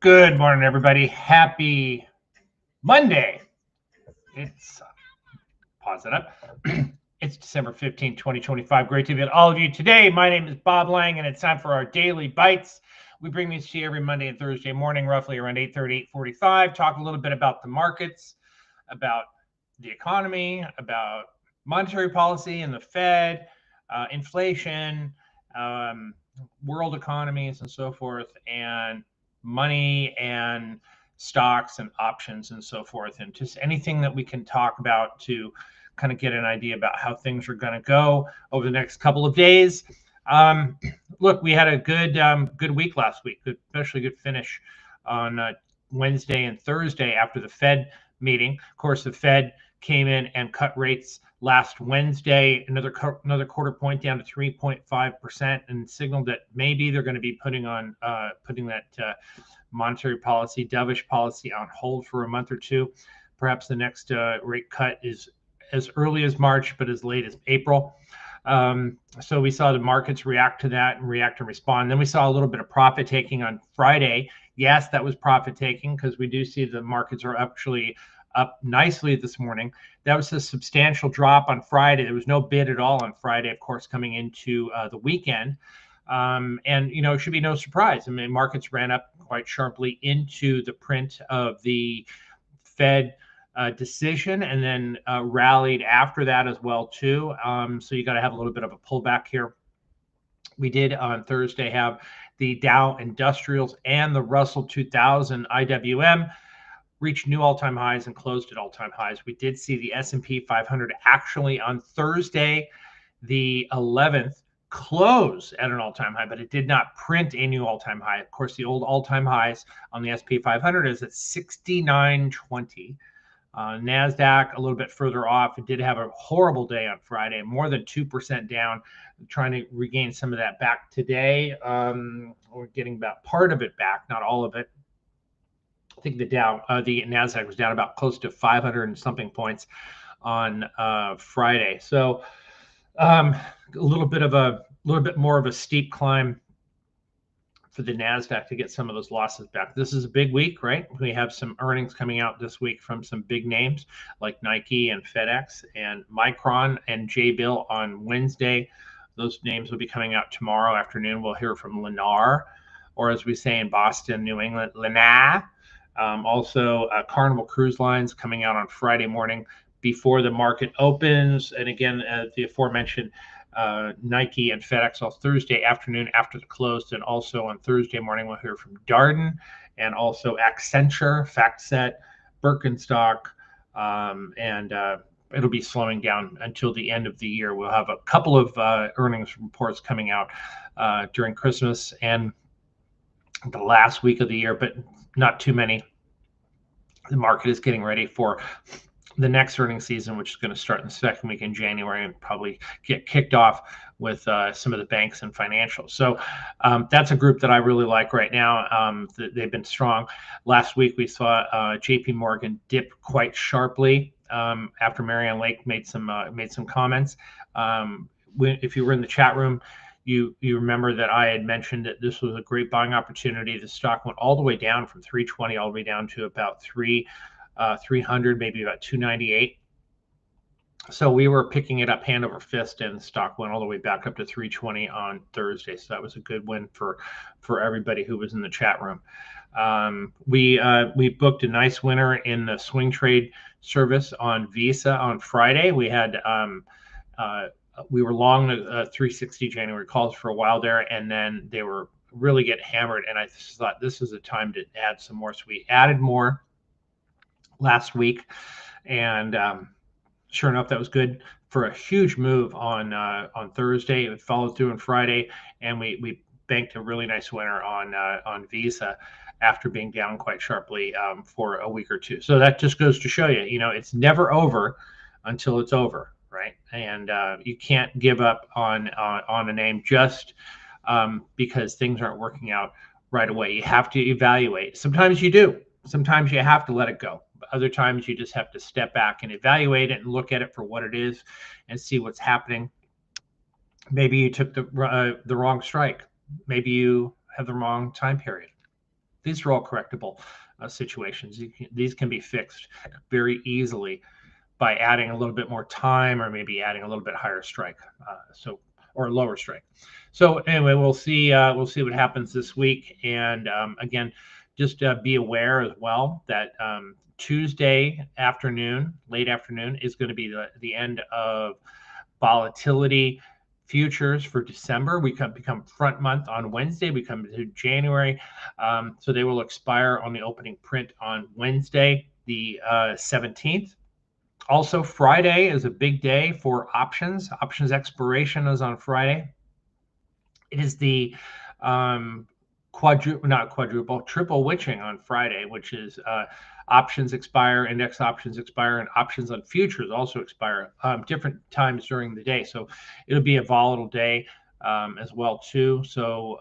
Good morning, everybody. Happy Monday. It's pause it up. It's December 15th, 2025. Great to be with all of you today. My name is Bob Lang, and it's time for our daily bites. We bring these to you every Monday and Thursday morning, roughly around 8:30, 8:45. Talk a little bit about the markets, about the economy, about monetary policy and the Fed, inflation, world economies, and so forth, and money and stocks and options and so forth, and just anything that we can talk about to kind of get an idea about how things are going to go over the next couple of days. Look, we had a good week last week, especially good finish on Wednesday and Thursday after the Fed meeting. Of course, the Fed came in and cut rates last Wednesday, another quarter point down to 3.5%, and signaled that maybe they're going to be putting that monetary policy, dovish policy, on hold for a month or two. Perhaps the next rate cut is as early as March, but as late as April. So we saw the markets react to that and react and respond. Then we saw a little bit of profit taking on Friday. Yes, that was profit taking because we do see the markets are actually up nicely this morning. That was a substantial drop on Friday. There was no bid at all on Friday, of course, coming into the weekend. And, it should be no surprise. I mean, markets ran up quite sharply into the print of the Fed decision, and then rallied after that as well, too. So you got to have a little bit of a pullback here. We did on Thursday have the Dow Industrials and the Russell 2000 IWM reached new all-time highs and closed at all-time highs. We did see the S&P 500 actually on Thursday, the 11th, close at an all-time high, but it did not print a new all-time high. Of course, the old all-time highs on the S&P 500 is at 6920. NASDAQ a little bit further off. It did have a horrible day on Friday, more than 2% down, trying to regain some of that back today. We're getting about part of it back, not all of it. I think the NASDAQ was down about close to 500 and something points on Friday. So a little bit more of a steep climb for the NASDAQ to get some of those losses back. This is a big week, right? We have some earnings coming out this week from some big names like Nike and FedEx and Micron and Jabil on Wednesday. Those names will be coming out tomorrow afternoon. We'll hear from Lennar, or as we say in Boston, New England, Lennar. Also, Carnival Cruise Lines coming out on Friday morning before the market opens. And again, the aforementioned Nike and FedEx on Thursday afternoon after the close. And also on Thursday morning, we'll hear from Darden and also Accenture, FactSet, Birkenstock, and it'll be slowing down until the end of the year. We'll have a couple of earnings reports coming out during Christmas and the last week of the year, but not too many. The market is getting ready for the next earnings season, which is going to start in the second week in January and probably get kicked off with some of the banks and financials. So that's a group that I really like right now. They've been strong. Last week we saw JP Morgan dip quite sharply after Marianne Lake made some comments. If you were in the chat room, you remember that I had mentioned that this was a great buying opportunity. The stock went all the way down from 320 all the way down to about 300, maybe about 298. So we were picking it up hand over fist, and the stock went all the way back up to 320 on Thursday. So that was a good win for everybody who was in the chat room. We booked a nice winner in the swing trade service on Visa on Friday. We had we were long 360 January calls for a while there, and then they were really getting hammered. And I thought this was a time to add some more. So we added more last week, and sure enough, that was good for a huge move on Thursday. It followed through on Friday, and we banked a really nice winner on Visa after being down quite sharply for a week or two. So that just goes to show you, it's never over until it's over, right? And you can't give up on a name just because things aren't working out right away. You have to evaluate. Sometimes you do. Sometimes you have to let it go. But other times you just have to step back and evaluate it and look at it for what it is and see what's happening. Maybe you took the wrong strike. Maybe you have the wrong time period. these are all correctable situations. These can be fixed very easily by adding a little bit more time, or maybe adding a little bit higher strike, or lower strike. So anyway, we'll see what happens this week. And again, just be aware as well that Tuesday afternoon, late afternoon, is going to be the end of volatility futures for December. We become front month on Wednesday. We come to January. So they will expire on the opening print on Wednesday, the 17th. Also, Friday is a big day for options. Options expiration is on Friday. It is the triple witching on Friday, which is options expire, index options expire, and options on futures also expire different times during the day. So it'll be a volatile day as well too. So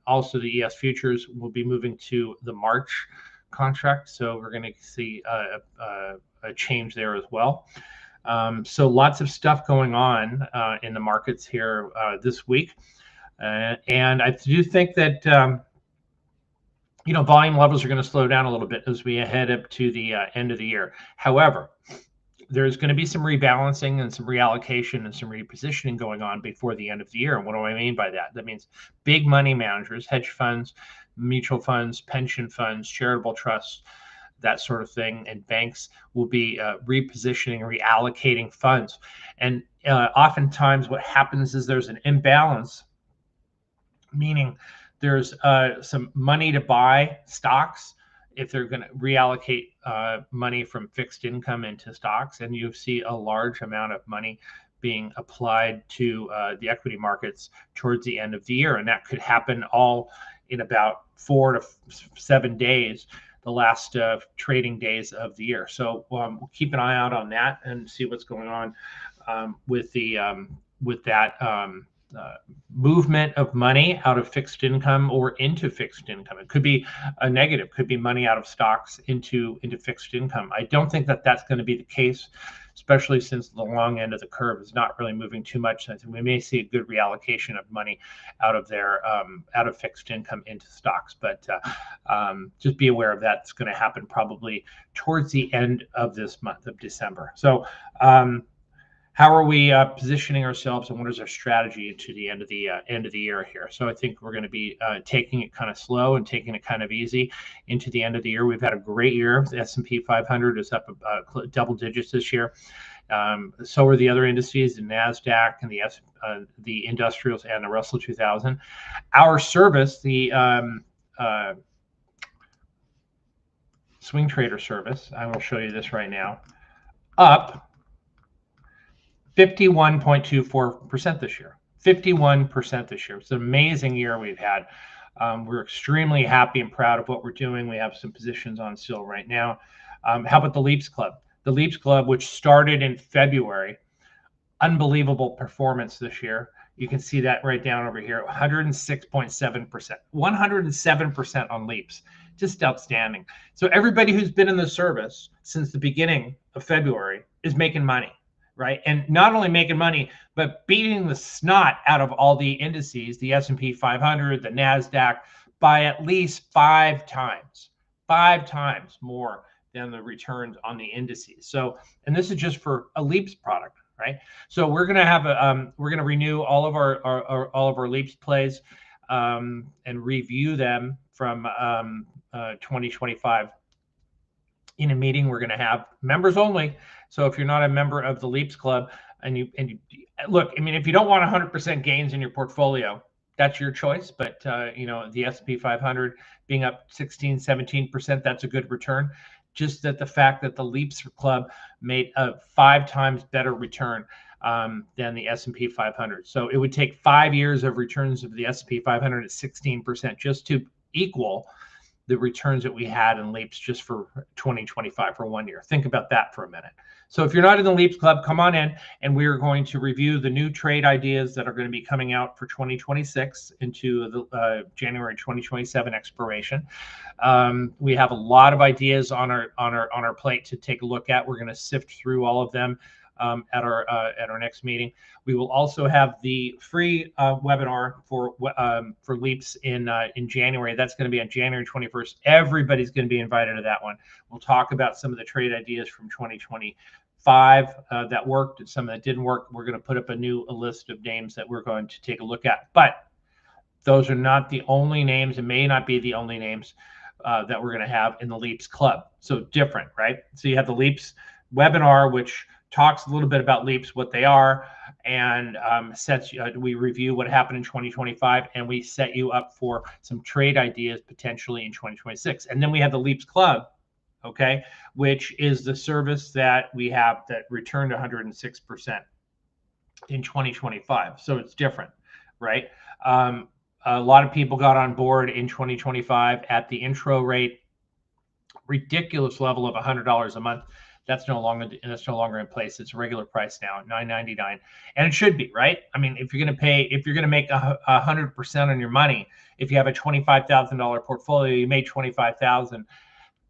also the ES futures will be moving to the March contract. So we're going to see a change there as well. So lots of stuff going on in the markets here this week. And I do think that, volume levels are going to slow down a little bit as we head up to the end of the year. However, there's going to be some rebalancing and some reallocation and some repositioning going on before the end of the year. And what do I mean by that? That means big money managers, hedge funds, mutual funds, pension funds, charitable trusts, that sort of thing, and banks will be repositioning, reallocating funds. And oftentimes what happens is there's an imbalance, meaning there's some money to buy stocks if they're going to reallocate money from fixed income into stocks, and you see a large amount of money being applied to the equity markets towards the end of the year. And that could happen all in about 4 to 7 days, the last trading days of the year. So we'll keep an eye out on that and see what's going on with that movement of money out of fixed income or into fixed income. It could be a negative, could be money out of stocks into fixed income. I don't think that that's going to be the case, especially since the long end of the curve is not really moving too much. I think we may see a good reallocation of money out of fixed income into stocks, but just be aware of that. It's going to happen probably towards the end of this month of December. So how are we positioning ourselves, and what is our strategy to the end of the year here? So I think we're going to be taking it kind of slow and taking it kind of easy into the end of the year. We've had a great year. The S&P 500 is up double digits this year. So are the other indices, the NASDAQ and the industrials and the Russell 2000. Our service, the swing trader service, I will show you this right now, up 51.24% this year. 51% this year. It's an amazing year we've had. We're extremely happy and proud of what we're doing. We have some positions on still right now. How about the Leaps Club? The Leaps Club, which started in February, unbelievable performance this year. You can see that right down over here, 106.7%, 107% on Leaps. Just outstanding. So everybody who's been in the service since the beginning of February is making money. Right, and not only making money, but beating the snot out of all the indices, the S&P 500, the NASDAQ, by at least 5 times more than the returns on the indices. So, and this is just for a Leaps product, right? So we're going to have we're going to renew all of our Leaps plays and review them from 2025 in a meeting we're going to have, members only. So if you're not a member of the Leaps Club, and you look, I mean, if you don't want 100% gains in your portfolio, that's your choice. But the S&P 500 being up 16, 17%, that's a good return. Just that the fact that the Leaps Club made a 5 times better return than the S&P 500. So it would take 5 years of returns of the S&P 500 at 16% just to equal the returns that we had in Leaps just for 2025 for 1 year. Think about that for a minute. So if you're not in the Leaps Club, come on in, and we're going to review the new trade ideas that are going to be coming out for 2026 into the January 2027 expiration. We have a lot of ideas on our plate to take a look at. We're going to sift through all of them at our next meeting. We will also have the free webinar for Leaps in January. That's going to be on January 21st. Everybody's going to be invited to that one. We'll talk about some of the trade ideas from 2025 that worked and some that didn't work. We're going to put up a list of names that we're going to take a look at. But those are not the only names. It may not be the only names that we're going to have in the Leaps Club. So different, right? So you have the Leaps webinar, which talks a little bit about Leaps, what they are, and we review what happened in 2025, and we set you up for some trade ideas potentially in 2026. And then we have the Leaps Club, okay, which is the service that we have that returned 106% in 2025. So it's different, right? A lot of people got on board in 2025 at the intro rate, ridiculous level of $100 a month. That's no longer in place. It's a regular price now at $9.99, and it should be, right? I mean, if you're going to make 100% on your money, if you have a $25,000 portfolio, you made $25,000.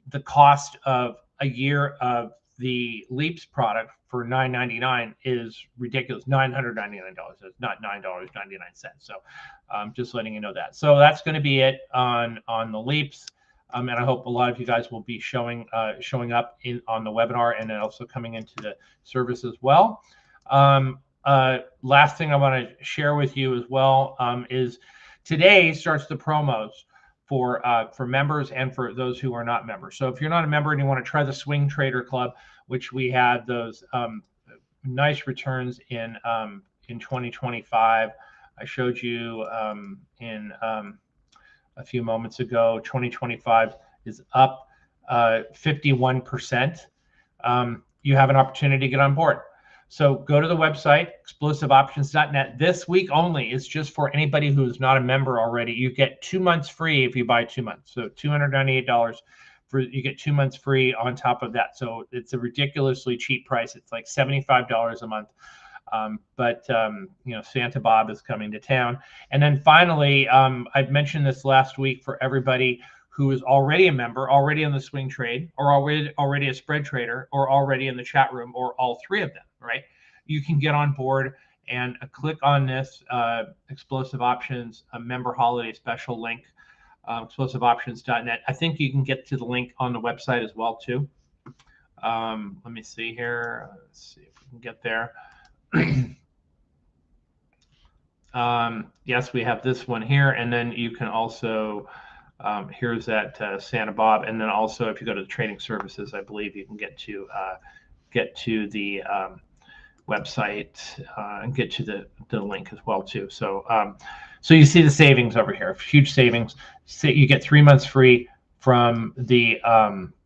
The cost of a year of the Leaps product for $9.99 is ridiculous. $999. It's not $9.99. So just letting you know that. So that's going to be it on the Leaps. And I hope a lot of you guys will be showing up on the webinar and then also coming into the service as well. Last thing I want to share with you as well is today starts the promos for members and for those who are not members. So if you're not a member and you want to try the Swing Trader Club, which we had those nice returns in 2025, I showed you in a few moments ago. 2025 is up 51%. You have an opportunity to get on board. So go to the website, explosiveoptions.net. This week only is just for anybody who is not a member already. You get 2 months free if you buy 2 months. So $298 you get 2 months free on top of that. So it's a ridiculously cheap price. It's like $75 a month. But Santa Bob is coming to town. And then finally, I've mentioned this last week for everybody who is already a member, already in the swing trade, or already a spread trader, or already in the chat room, or all three of them, right? You can get on board and click on this Explosive Options member holiday special link, explosiveoptions.net. I think you can get to the link on the website as well too. Let me see here. Let's see if we can get there. Yes, we have this one here, and then you can also here's that Santa Bob, and then also if you go to the trading services, I believe you can get to the website and get to the link as well too. So so you see the savings over here, huge savings. You get 3 months free from the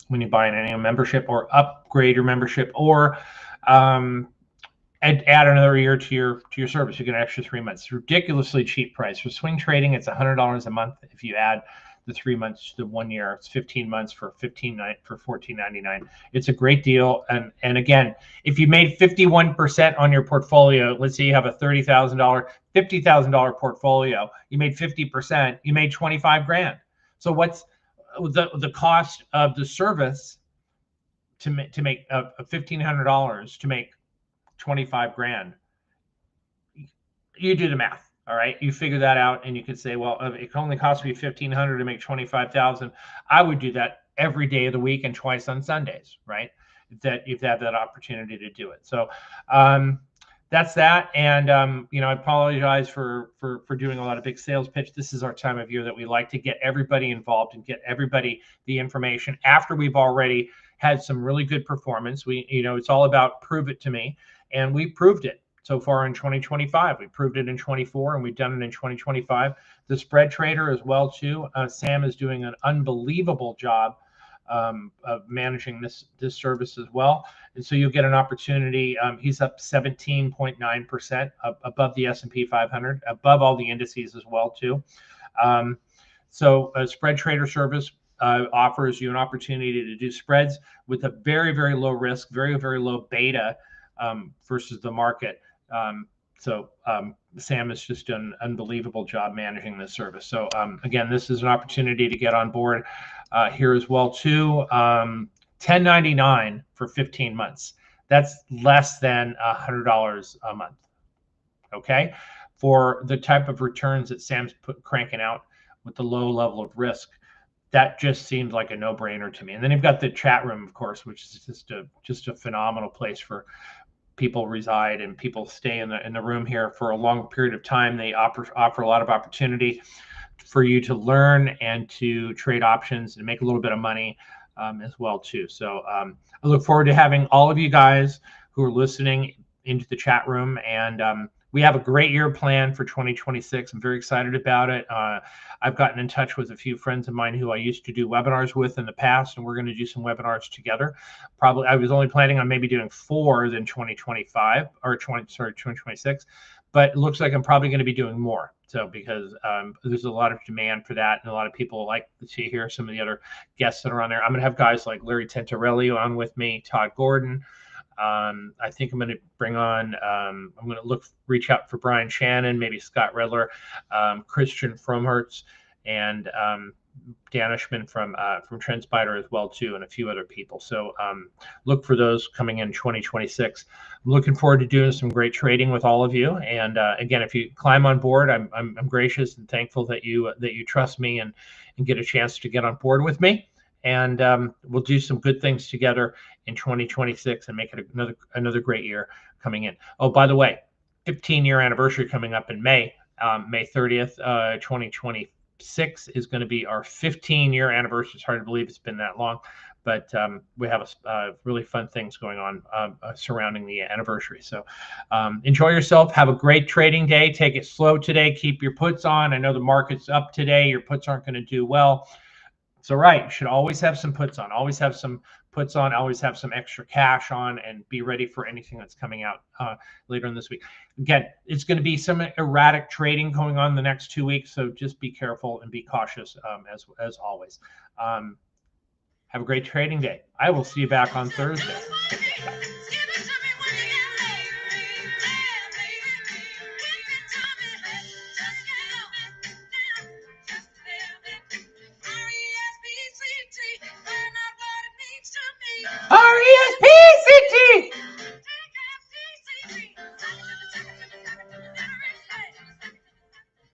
when you buy an annual membership, or upgrade your membership, or add another year to your service. You get an extra 3 months. Ridiculously cheap price for swing trading. It's $100 a month. If you add the 3 months to 1 year, it's 15 months for $14.99. It's a great deal. And again, if you made 51% on your portfolio, let's say you have a $30,000, $50,000 portfolal, you made 50%, you made 25 grand. So what's the cost of the service to make $1,500 to make 25 grand? You do the math. All right, you figure that out, and you could say, well, it only cost me $1,500 to make 25,000. I would do that every day of the week and twice on Sundays, right? If you have that opportunity to do it. So that's that. And I apologize for doing a lot of big sales pitch. This is our time of year that we like to get everybody involved and get everybody the information after we've already had some really good performance. It's all about prove it to me, and we proved it so far in 2025. We proved it in 24, and we've done it in 2025. The spread trader as well too. Sam is doing an unbelievable job of managing this service as well. And so you'll get an opportunity. He's up 17.9% above the S&P 500, above all the indices as well too. So a spread trader service offers you an opportunity to do spreads with a very, very low risk, very, very low beta versus the market. Sam has just done an unbelievable job managing this service. So again, this is an opportunity to get on board here as well too. $10.99 for 15 months. That's less than $100 a month. Okay, for the type of returns that Sam's cranking out with the low level of risk, that just seems like a no-brainer to me. And then you've got the chat room, of course, which is just a phenomenal place for people reside, and people stay in the room here for a long period of time. They offer a lot of opportunity for you to learn and to trade options and make a little bit of money as well too. So I look forward to having all of you guys who are listening into the chat room, and we have a great year planned for 2026. I'm very excited about it. I've gotten in touch with a few friends of mine who I used to do webinars with in the past, and we're going to do some webinars together. Probably, I was only planning on maybe doing 4 in 2025 or 2026, but it looks like I'm probably going to be doing more. So because there's a lot of demand for that, and a lot of people like to hear some of the other guests that are on there. I'm going to have guys like Larry Tentarelli on with me, Todd Gordon. I think I'm going to bring on, I'm going to reach out for Brian Shannon, maybe Scott Redler, Christian Fromhertz, and Dan Ishman from TrendSpider as well too, and a few other people. So look for those coming in 2026. I'm looking forward to doing some great trading with all of you. And again, if you climb on board, I'm gracious and thankful that you trust me and get a chance to get on board with me. And we'll do some good things together in 2026 and make it another great year coming in. Oh, by the way, 15-year anniversary coming up in May, May 30th, 2026 is going to be our 15-year anniversary. It's hard to believe it's been that long, but we have really fun things going on surrounding the anniversary. So enjoy yourself. Have a great trading day. Take it slow today. Keep your puts on. I know the market's up today. Your puts aren't going to do well. It's all right. You should always have some puts on. Always have some puts on. Always have some extra cash on, and be ready for anything that's coming out later in this week. Again, it's going to be some erratic trading going on the next 2 weeks, so just be careful and be cautious as always. Have a great trading day. I will see you back on Thursday.